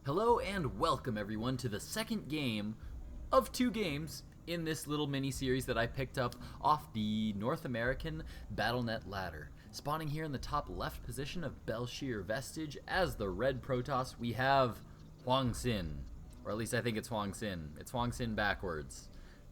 Hello and welcome everyone to the second game of two games in this little mini-series that I picked up off the North American BattleNet ladder. Spawning here in the top left position of Bel Shir Vestige as the red Protoss, we have Hwang Sin. Or at least I think it's Hwang Sin. It's Hwang Sin backwards.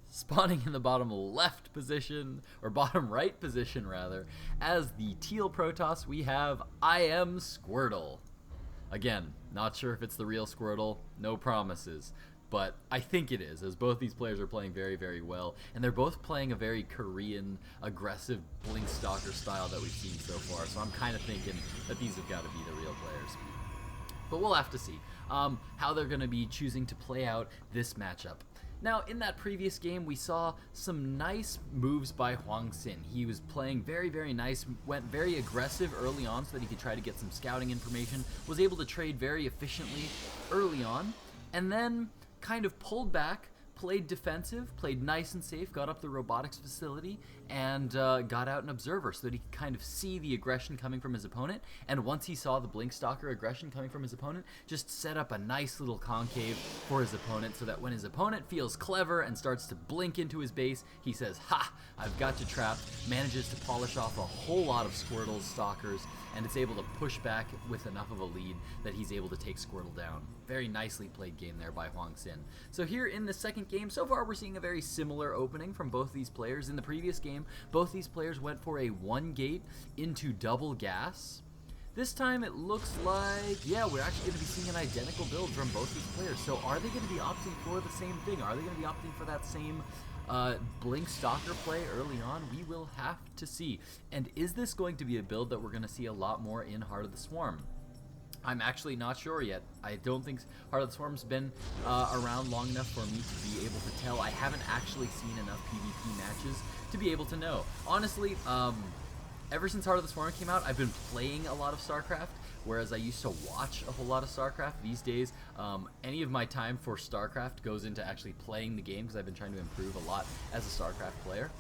Spawning in the bottom left position, or bottom right position rather, as the teal Protoss, we have IMSquirtle. Again, not sure if it's the real Squirtle, no promises, but I think it is, as both these players are playing very, very well, and they're both playing a very Korean, aggressive Blink Stalker style that we've seen so far, so I'm kind of thinking that these have got to be the real players. But we'll have to see how they're going to be choosing to play out this matchup. Now, in that previous game, we saw some nice moves by Hwang Sin. He was playing very, very nice, went very aggressive early on so that he could try to get some scouting information, was able to trade very efficiently early on, and then kind of pulled back, played defensive, played nice and safe, got up the robotics facility, and got out an observer so that he could kind of see the aggression coming from his opponent. And once he saw the Blink Stalker aggression coming from his opponent, just set up a nice little concave for his opponent so that when his opponent feels clever and starts to blink into his base, he says, "Ha! I've got you trapped," manages to polish off a whole lot of Squirtle's Stalkers, and it's able to push back with enough of a lead that he's able to take Squirtle down. Very nicely played game there by Hwang Sin. So here in the second game, so far we're seeing a very similar opening from both these players. In the previous game, both these players went for a one gate into double gas. This time it looks like, yeah, we're actually going to be seeing an identical build from both these players. So are they going to be opting for the same thing? Are they going to be opting for that same Blink Stalker play early on? We will have to see. And is this going to be a build that we're going to see a lot more in Heart of the Swarm? I'm actually not sure yet. I don't think Heart of the Swarm's been around long enough for me to be able to tell. I haven't actually seen enough PvP matches to be able to know. Honestly, ever since Heart of the Swarm came out, I've been playing a lot of StarCraft, whereas I used to watch a whole lot of StarCraft. These days, any of my time for StarCraft goes into actually playing the game because I've been trying to improve a lot as a StarCraft player.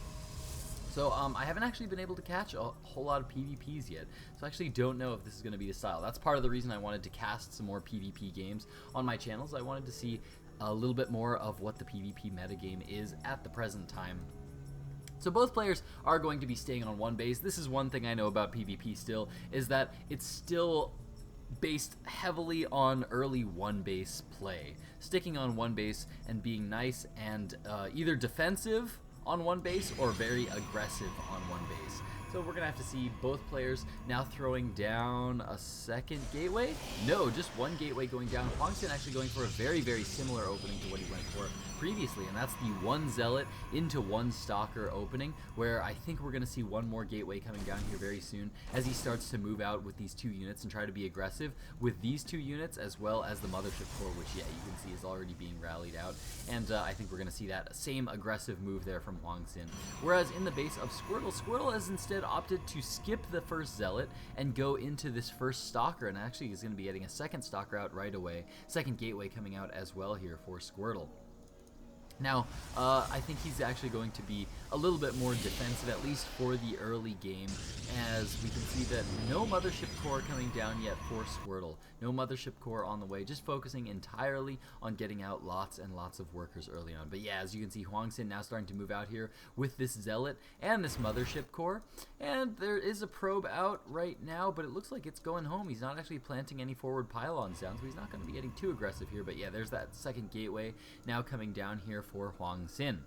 So I haven't actually been able to catch a whole lot of PvPs yet, so I actually don't know if this is going to be the style. That's part of the reason I wanted to cast some more PvP games on my channels. I wanted to see a little bit more of what the PvP metagame is at the present time. So both players are going to be staying on one base. This is one thing I know about PvP still, is that it's still based heavily on early one base play. Sticking on one base and being nice and either defensive on one base or very aggressive on one base. So we're gonna have to see both players now throwing down a second gateway. No, just one gateway going down. Hwang Sin actually going for a very, very similar opening to what he went for previously, and that's the one Zealot into one Stalker opening, where I think we're gonna see one more gateway coming down here very soon as he starts to move out with these two units and try to be aggressive with these two units, as well as the Mothership Core, which, yeah, you can see is already being rallied out. And I think we're gonna see that same aggressive move there from Hwang Sin. Whereas in the base of Squirtle, Squirtle has instead opted to skip the first Zealot and go into this first Stalker, and actually is going to be getting a second Stalker out right away. Second gateway coming out as well here for Squirtle. Now, I think he's actually going to be a little bit more defensive, at least for the early game, as we can see that no Mothership Core coming down yet for Squirtle. No Mothership Core on the way, just focusing entirely on getting out lots and lots of workers early on. But yeah, as you can see, Hwang Sin now starting to move out here with this Zealot and this Mothership Core. And there is a probe out right now, but it looks like it's going home. He's not actually planting any forward pylons down, so he's not going to be getting too aggressive here. But yeah, there's that second gateway now coming down here for Hwang Sin.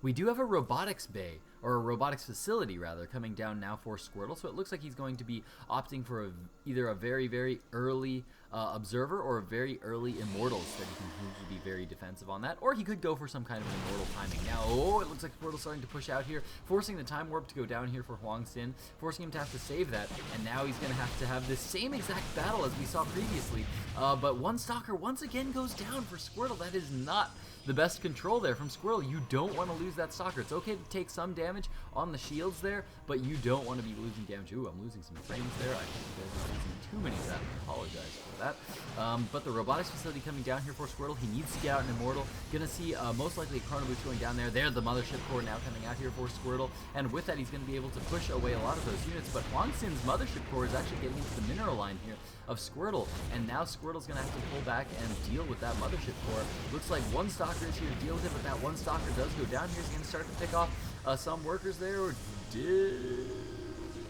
We do have a robotics bay, or a robotics facility rather, coming down now for Squirtle, so it looks like he's going to be opting for either a very, very early observer or a very early immortals that he can usually be very defensive on that, or he could go for some kind of an immortal timing. Now, oh, it looks like Squirtle's starting to push out here, forcing the time warp to go down here for Hwang Sin, forcing him to have to save that, and now he's going to have this same exact battle as we saw previously, but one Stalker once again goes down for Squirtle. That is not the best control there from Squirtle. You don't want to lose that Stalker. It's okay to take some damage damage on the shields there, but you don't want to be losing damage. Ooh, I'm losing some frames there. I think you guys are losing too many of that. I apologize for that. But the robotics facility coming down here for Squirtle. He needs to get out an Immortal. Gonna see most likely a Chrono Boost going down there. There, the Mothership Core now coming out here for Squirtle, and with that he's going to be able to push away a lot of those units, but Huang Sin's Mothership Core is actually getting into the mineral line here of Squirtle, and now Squirtle's going to have to pull back and deal with that Mothership Core. Looks like one Stalker is here to deal with it, but that one Stalker does go down here. He's going to start to pick off some workers there, or did...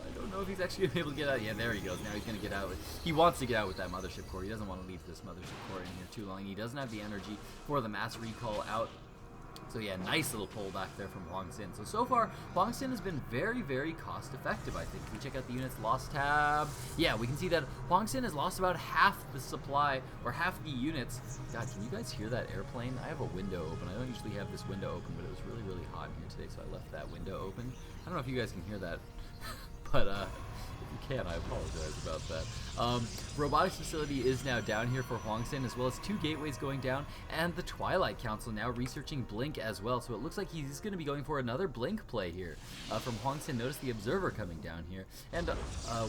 I don't know if he's actually going to be able to get out. Yeah, there he goes. Now he's going to get out. He wants to get out with that Mothership Core. He doesn't want to leave this Mothership Core in here too long. He doesn't have the energy for the mass recall out. So yeah, nice little pullback there from Huang Sin. So far, Huang Sin has been very, very cost effective, I think. If we check out the units lost tab, yeah, we can see that Huang Sin has lost about half the supply, or half the units. God, can you guys hear that airplane? I have a window open. I don't usually have this window open, but it was really, really hot in here today, so I left that window open. I don't know if you guys can hear that, but if you can, I apologize about that. Robotics facility is now down here for Huang Sin, as well as 2 gateways going down, and the Twilight Council now researching Blink as well. So it looks like he's going to be going for another Blink play here from Huang Sin. Notice the Observer coming down here, and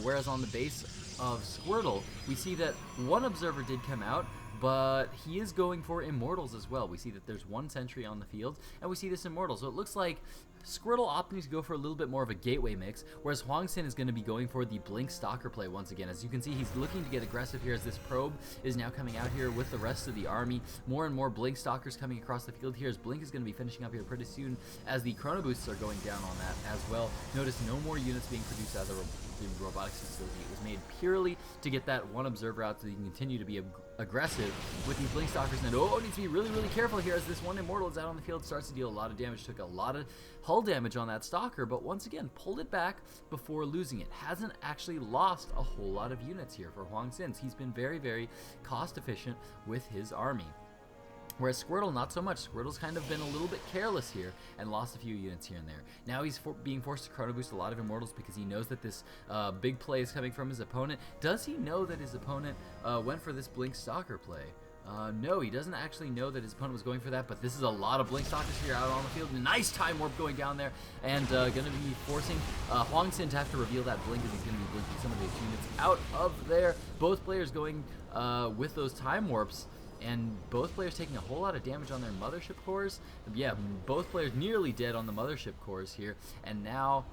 whereas on the base of Squirtle, we see that one Observer did come out, but he is going for Immortals as well. We see that there's 1 sentry on the field, and we see this Immortal. So it looks like Squirtle opting to go for a little bit more of a gateway mix, whereas Huang Sin is going to be going for the Blink Stalker play once again. As you can see, he's looking to get aggressive here as this probe is now coming out here with the rest of the army. More and more Blink Stalkers coming across the field here, as Blink is going to be finishing up here pretty soon, as the Chrono Boosts are going down on that as well. Notice no more units being produced out of the robotics facility. It was made purely to get that one Observer out so he can continue to be aggressive with these Blink Stalkers. And needs to be really, really careful here as this one Immortal is out on the field, starts to deal a lot of damage, took a lot of hull damage on that Stalker, but once again pulled it back before losing it. Hasn't actually lost a whole lot of units here for Huang Sin. He's been very, very cost efficient with his army. Whereas Squirtle, not so much. Squirtle's kind of been a little bit careless here and lost a few units here and there. Now he's being forced to Chrono Boost a lot of Immortals because he knows that this big play is coming from his opponent. Does he know that his opponent went for this Blink Stalker play? No, he doesn't actually know that his opponent was going for that, but this is a lot of Blink Stalkers here out on the field. Nice time warp going down there, and going to be forcing Huang Sin to have to reveal that blink, as he's going to be blinking some of these units out of there. Both players going with those time warps, and both players taking a whole lot of damage on their Mothership Cores. Yeah, both players nearly dead on the Mothership Cores here, and now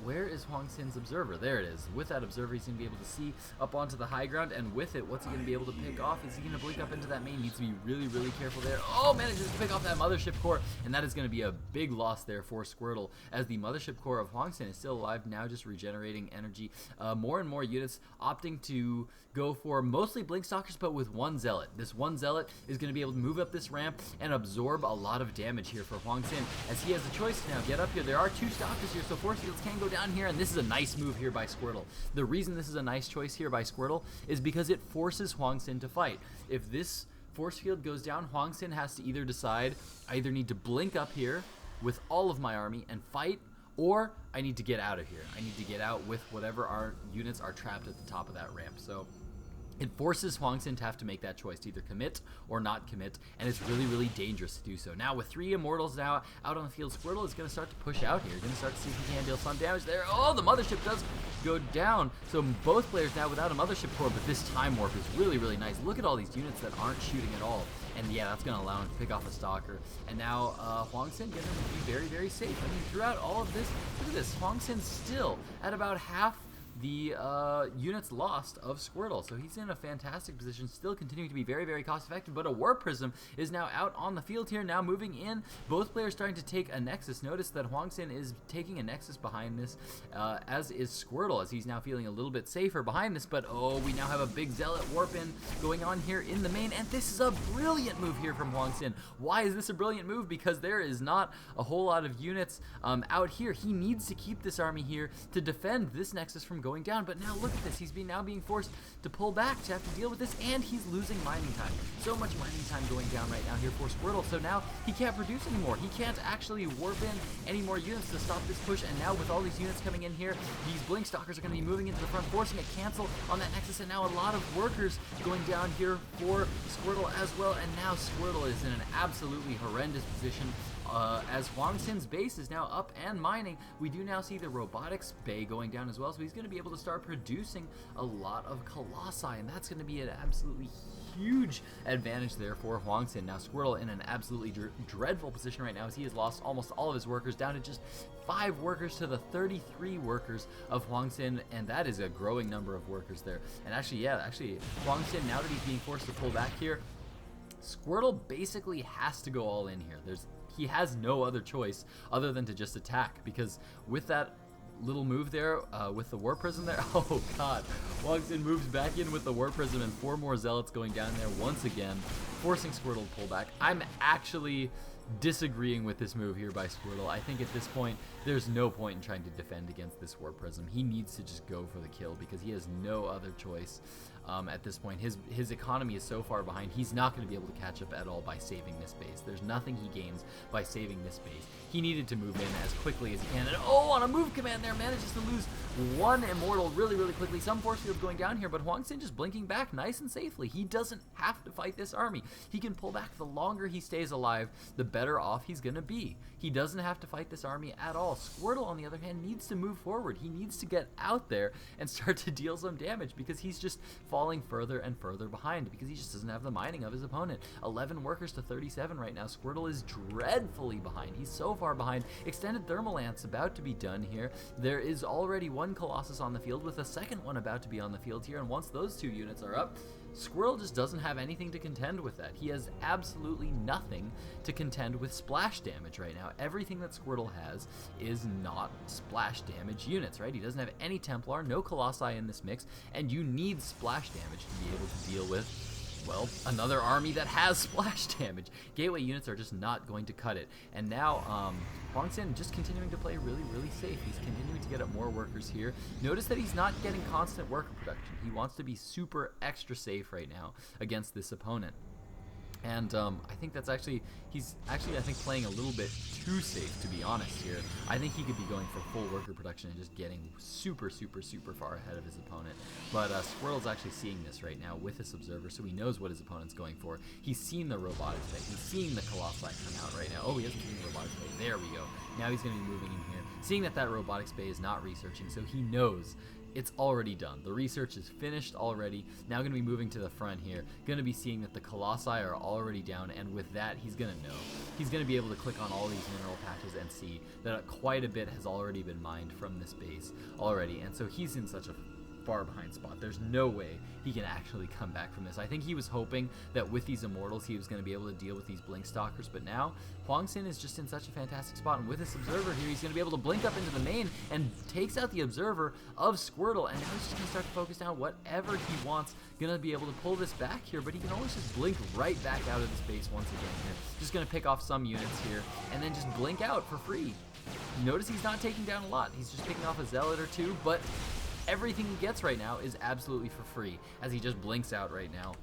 where is Huang Sin's Observer? There it is. With that Observer, he's going to be able to see up onto the high ground, and with it, what's he going to be able to pick off? Is he going to blink up into that main? Needs to be really, really careful there. Oh, manages to pick off that Mothership Core, and that is going to be a big loss there for Squirtle, as the Mothership Core of Huang Sin is still alive, now just regenerating energy. More and more units opting to go for mostly Blink Stalkers, but with one Zealot. This one Zealot is going to be able to move up this ramp and absorb a lot of damage here for Huang Sin, as he has a choice to now get up here. There are 2 Stalkers here, so force fields can go down here, and this is a nice move here by Squirtle. The reason this is a nice choice here by Squirtle is because it forces Huang Sin to fight. If this force field goes down, Huang Sin has to either decide, I either need to blink up here with all of my army and fight, or I need to get out of here. I need to get out with whatever our units are trapped at the top of that ramp. So it forces Huang Sin to have to make that choice, to either commit or not commit, and it's really, really dangerous to do so. Now, with 3 Immortals now out on the field, Squirtle is going to start to push out here. Going to start to see if he can deal some damage there. Oh, the Mothership does go down. So both players now without a Mothership Core, but this Time Warp is really, really nice. Look at all these units that aren't shooting at all. And yeah, that's going to allow him to pick off a Stalker. And now Huang Sin going to be very, very safe. I mean, throughout all of this, look at this. Huang Sin's still at about half the units lost of Squirtle. So he's in a fantastic position, still continuing to be very, very cost effective, but a Warp Prism is now out on the field here, now moving in. Both players starting to take a Nexus. Notice that Huang Sin is taking a Nexus behind this, as is Squirtle, as he's now feeling a little bit safer behind this, but oh, we now have a big Zealot Warp in going on here in the main, and this is a brilliant move here from Huang Sin. Why is this a brilliant move? Because there is not a whole lot of units out here. He needs to keep this army here to defend this Nexus from going down, but now look at this. He's now being forced to pull back to have to deal with this, and he's losing mining time. So much mining time going down right now here for Squirtle, so now he can't produce anymore. He can't actually warp in any more units to stop this push, and now with all these units coming in here, these Blink Stalkers are going to be moving into the front, forcing a cancel on that Nexus, and now a lot of workers going down here for Squirtle as well, and now Squirtle is in an absolutely horrendous position. As Huang Xin's base is now up and mining, we do now see the robotics bay going down as well, so he's going to be able to start producing a lot of Colossi, and that's going to be an absolutely huge advantage there for Huang Xin. Now Squirtle in an absolutely dreadful position right now, as he has lost almost all of his workers, down to just 5 workers to the 33 workers of Huang Xin, and that is a growing number of workers there. And actually Huang Xin, now that he's being forced to pull back here, Squirtle basically has to go all in here. He has no other choice other than to just attack, because with that little move there, with the War Prism there, oh god, Huang Xin moves back in with the War Prism, and 4 more Zealots going down there once again, forcing Squirtle to pull back. I'm actually disagreeing with this move here by Squirtle. I think at this point, there's no point in trying to defend against this War Prism. He needs to just go for the kill, because he has no other choice. At this point, his economy is so far behind, he's not going to be able to catch up at all by saving this base. There's nothing he gains by saving this base. He needed to move in as quickly as he can, and oh, on a move command there, manages to lose 1 Immortal really, really quickly. Some force fields going down here, but Huang Xin just blinking back nice and safely. He doesn't have to fight this army. He can pull back. The longer he stays alive, the better off he's going to be. He doesn't have to fight this army at all. Squirtle, on the other hand, needs to move forward. He needs to get out there and start to deal some damage, because he's just falling further and further behind, because he just doesn't have the mining of his opponent. 11 workers to 37 right now. Squirtle is dreadfully behind. He's so far behind. Extended Thermal Lance about to be done here. There is already 1 Colossus on the field, with a second one about to be on the field here, and once those 2 units are up, Squirtle just doesn't have anything to contend with that. He has absolutely nothing to contend with splash damage right now. Everything that Squirtle has is not splash damage units, right? He doesn't have any Templar, no Colossi in this mix, and you need splash damage to be able to deal with, well, another army that has splash damage. Gateway units are just not going to cut it. And now, Huang Xin just continuing to play really, really safe. He's continuing to get up more workers here. Notice that he's not getting constant worker production. He wants to be super extra safe right now against this opponent. And I think that's he's I think playing a little bit too safe, to be honest here. I think he could be going for full worker production and just getting super, super, super far ahead of his opponent. But Squirtle's actually seeing this right now with this observer, so he knows what his opponent's going for. He's seen the robotics bay. He's seeing the Colossi come out right now. Oh, he hasn't seen the robotics bay. There we go. Now he's going to be moving in here, seeing that robotics bay is not researching, so he knows it's already done. The research is finished already. Now going to be moving to the front here. Going to be seeing that the Colossi are already down, and with that, he's going to know. He's going to be able to click on all these mineral patches and see that quite a bit has already been mined from this base already, and so he's in such a far behind spot. There's no way he can actually come back from this. I think he was hoping that with these Immortals he was going to be able to deal with these Blink Stalkers, but now Huang Xin is just in such a fantastic spot, and with this Observer here, he's going to be able to blink up into the main and takes out the Observer of Squirtle, and now he's just going to start to focus down whatever he wants. Going to be able to pull this back here, but he can always just blink right back out of this base once again here. Just going to pick off some units here, and then just blink out for free. Notice he's not taking down a lot. He's just picking off a Zealot or 2, but everything he gets right now is absolutely for free, as he just blinks out right now.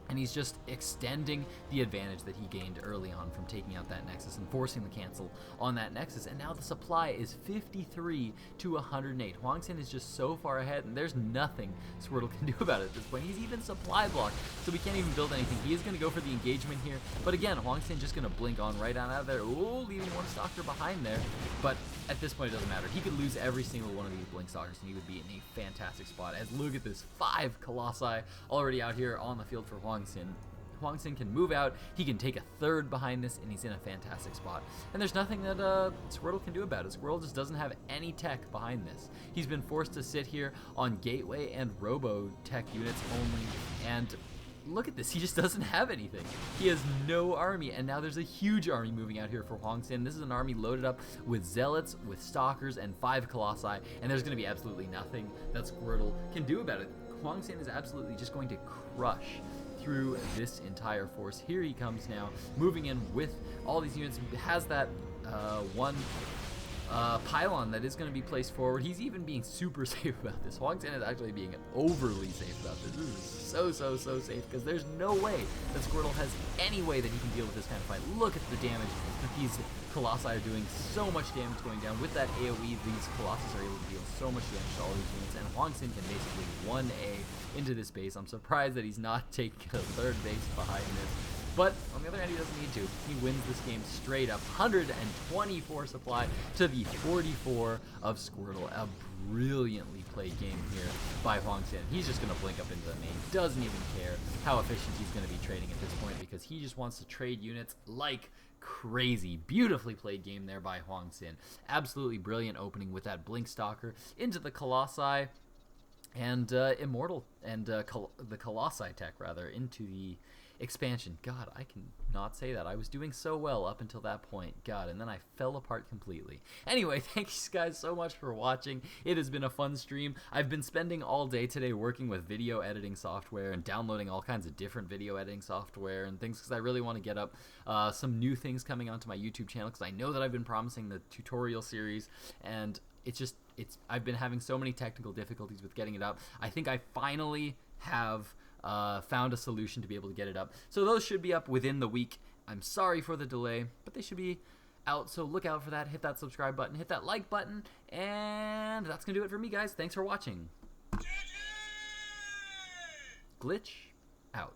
And he's just extending the advantage that he gained early on from taking out that Nexus and forcing the cancel on that Nexus. And now the supply is 53 to 108. Huang Xin is just so far ahead, and there's nothing Squirtle can do about it at this point. He's even supply blocked, so we can't even build anything. He is going to go for the engagement here, but again, Huang Xin just going to blink on right on out of there. Ooh, leaving 1 Stalker behind there, but at this point it doesn't matter. He could lose every single one of these Blink Stalkers, and he would be in a fantastic spot. As look at this, 5 Colossi already out here on the field for Huang Xin. Huang Xin can move out, he can take a 3rd behind this, and he's in a fantastic spot. And there's nothing that Squirtle can do about it. Squirtle just doesn't have any tech behind this. He's been forced to sit here on Gateway and Robo tech units only, and look at this, he just doesn't have anything. He has no army, and now there's a huge army moving out here for Huang Xin. This is an army loaded up with Zealots, with Stalkers, and 5 Colossi, and there's going to be absolutely nothing that Squirtle can do about it. Huang Xin is absolutely just going to crush through this entire force. Here he comes now, moving in with all these units. Has that one pylon that is going to be placed forward. He's even being super safe about this. Huang Xin is actually being overly safe about this. This is so safe, because there's no way that Squirtle has any way that he can deal with this kind of fight. Look at the damage that these Colossi are doing. So much damage going down. With that AoE, these Colossus are able to deal so much damage to all these units, and Huang Xin can basically 1A into this base. I'm surprised that he's not taking a third base behind this. But on the other hand, he doesn't need to. He wins this game straight up. 124 supply to the 44 of Squirtle. A brilliantly played game here by Huang Xin. He's just going to blink up into the main. Doesn't even care how efficient he's going to be trading at this point, because he just wants to trade units like crazy. Beautifully played game there by Huang Xin. Absolutely brilliant opening with that Blink Stalker into the Colossi and Immortal and the Colossi tech rather into the expansion. God, I can not say that. I was doing so well up until that point. God, and then I fell apart completely. Anyway, thanks guys so much for watching. It has been a fun stream. I've been spending all day today working with video editing software and downloading all kinds of different video editing software and things, because I really want to get up some new things coming onto my YouTube channel, because I know that I've been promising the tutorial series, and I've been having so many technical difficulties with getting it up. I think I finally have found a solution to be able to get it up. So those should be up within the week. I'm sorry for the delay, but they should be out, so look out for that. Hit that subscribe button, hit that like button, and that's gonna do it for me, guys. Thanks for watching. Glitch out.